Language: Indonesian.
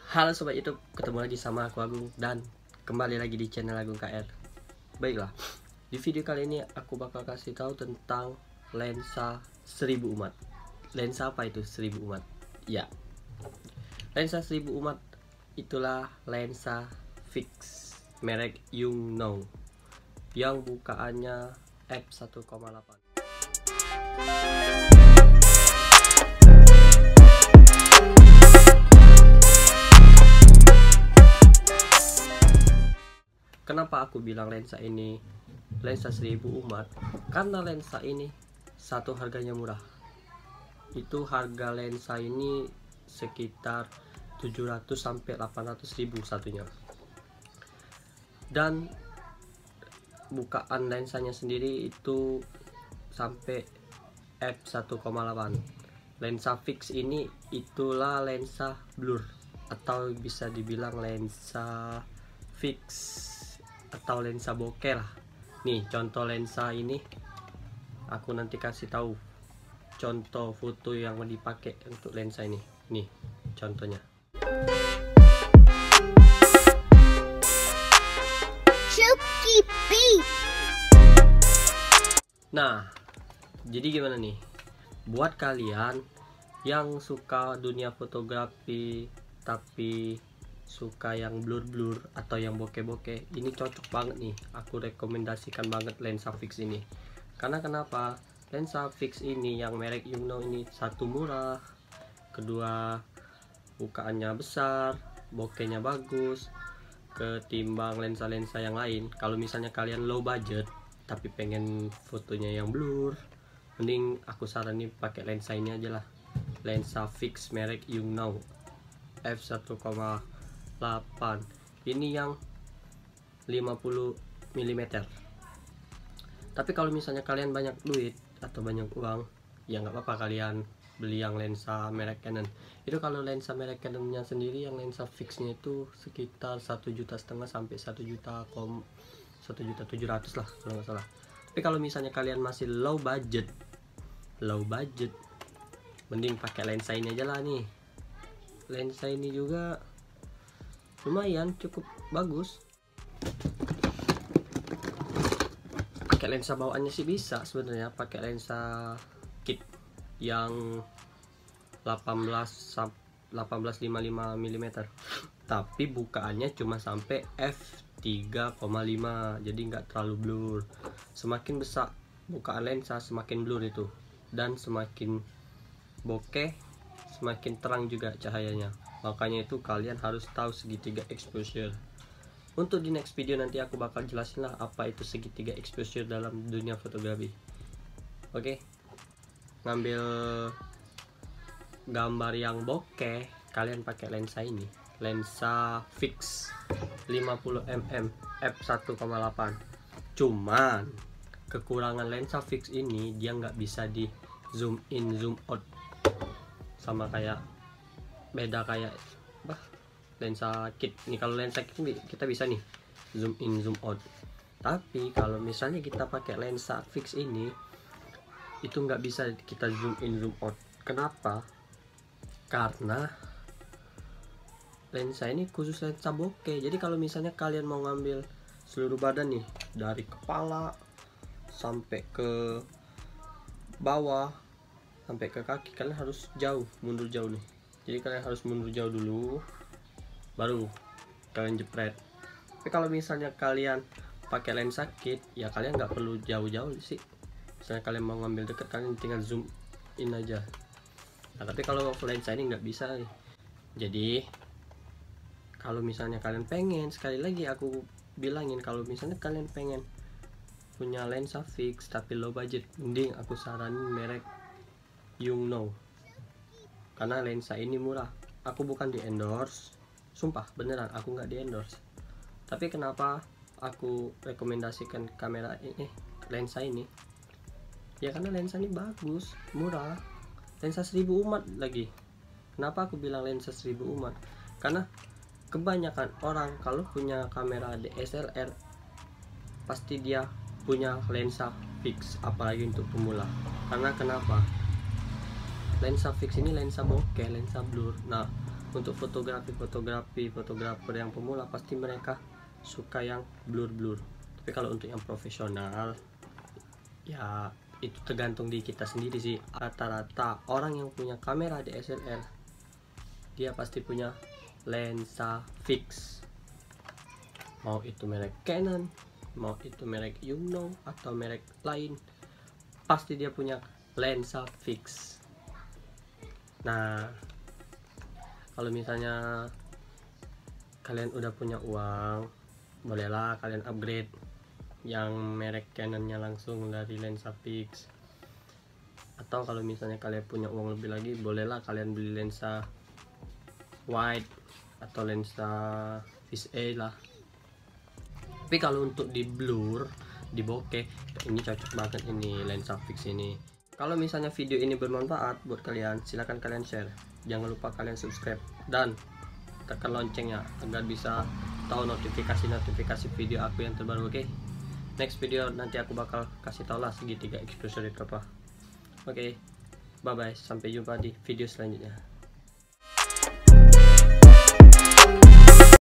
Halo Sobat YouTube, ketemu lagi sama aku Agung dan kembali lagi di channel Agung KR. Baiklah, di video kali ini aku bakal kasih tahu tentang lensa 1000 umat. Lensa apa itu 1000 umat? Ya, lensa 1000 umat itulah lensa fix merek Yongnuo yang bukaannya f1,8. Kenapa aku bilang lensa ini lensa 1000 umat? Karena lensa ini satu harganya murah. Itu harga lensa ini sekitar 700 sampai 800 ribu satunya. Dan bukaan lensanya sendiri itu sampai f1,8. Lensa fix ini itulah lensa blur atau bisa dibilang lensa fix atau lensa bokeh lah. Nih contoh lensa ini, aku nanti kasih tahu contoh foto yang mau dipakai untuk lensa ini. Nih contohnya. Nah, jadi gimana nih buat kalian yang suka dunia fotografi tapi suka yang blur-blur atau yang bokeh-bokeh, ini cocok banget nih. Aku rekomendasikan banget lensa fix ini. Karena kenapa? Lensa fix ini yang merek Yongnuo ini, satu murah, kedua bukaannya besar, bokehnya bagus ketimbang lensa-lensa yang lain. Kalau misalnya kalian low budget tapi pengen fotonya yang blur, mending aku saranin pakai lensa ini aja lah. Lensa fix merek Yongnuo f1,8. Ini yang 50 mm. Tapi kalau misalnya kalian banyak duit atau banyak uang, ya nggak apa-apa kalian beli yang lensa merek Canon. Itu kalau lensa merek Canonnya sendiri, yang lensa fixnya itu sekitar 1,5 juta sampai 1,7 juta lah kalau nggak salah. Tapi kalau misalnya kalian masih low budget, mending pakai lensa ini aja lah nih. Lensa ini juga lumayan cukup bagus. Pakai lensa bawaannya sih bisa sebenarnya, pakai lensa kit yang 18-55 mm. Tapi bukaannya cuma sampai f3,5, jadi nggak terlalu blur. Semakin besar bukaan lensa semakin blur itu, dan semakin bokeh semakin terang juga cahayanya. Makanya itu kalian harus tahu segitiga exposure. Untuk di next video nanti aku bakal jelasin lah apa itu segitiga exposure dalam dunia fotografi. Oke, ngambil gambar yang bokeh kalian pakai lensa ini, lensa fix 50 mm f1,8. Cuman kekurangan lensa fix ini, dia nggak bisa di zoom in zoom out sama kayak lensa kit nih. Kalau lensa kit kita bisa nih zoom in zoom out, tapi kalau misalnya kita pakai lensa fix ini, itu nggak bisa kita zoom in zoom out. Kenapa? Karena lensa ini khusus lensa bokeh. Jadi kalau misalnya kalian mau ngambil seluruh badan nih, dari kepala sampai ke bawah sampai ke kaki, kalian harus mundur jauh nih. Jadi kalian harus mundur jauh dulu, baru kalian jepret. Tapi kalau misalnya kalian pakai lensa kit, ya kalian nggak perlu jauh-jauh sih. Misalnya kalian mau ngambil deket, kalian tinggal zoom in aja. Nah, tapi kalau lensa ini nggak bisa nih. Jadi kalau misalnya kalian pengen, sekali lagi aku bilangin, kalau misalnya kalian pengen punya lensa fix tapi low budget, mending aku saranin merek Yongnuo. Karena lensa ini murah. Aku bukan di endorse, sumpah beneran aku nggak di endorse. Tapi kenapa aku rekomendasikan kamera ini, lensa ini? Ya karena lensa ini bagus, murah, lensa 1000 umat lagi. Kenapa aku bilang lensa 1000 umat? Karena kebanyakan orang kalau punya kamera DSLR pasti dia punya lensa fix, apalagi untuk pemula. Karena kenapa? Lensa fix ini lensa bokeh, lensa blur. Nah, Untuk fotografer yang pemula pasti mereka suka yang blur. Tapi kalau untuk yang profesional ya itu tergantung di kita sendiri sih. Rata-rata orang yang punya kamera DSLR dia pasti punya lensa fix, mau itu merek Canon, mau itu merek Yongnuo atau merek lain, pasti dia punya lensa fix. Nah, kalau misalnya kalian udah punya uang, bolehlah kalian upgrade yang merek Canonnya langsung dari lensa fix. Atau kalau misalnya kalian punya uang lebih lagi, bolehlah kalian beli lensa wide atau lensa fish eye lah. Tapi kalau untuk di blur, di bokeh, ini cocok banget ini lensa fix ini. Kalau misalnya video ini bermanfaat buat kalian, silahkan kalian share. Jangan lupa kalian subscribe dan tekan loncengnya agar bisa tahu notifikasi video aku yang terbaru. Oke, next video nanti aku bakal kasih tau lah segitiga exposure apa. Oke, bye bye, sampai jumpa di video selanjutnya.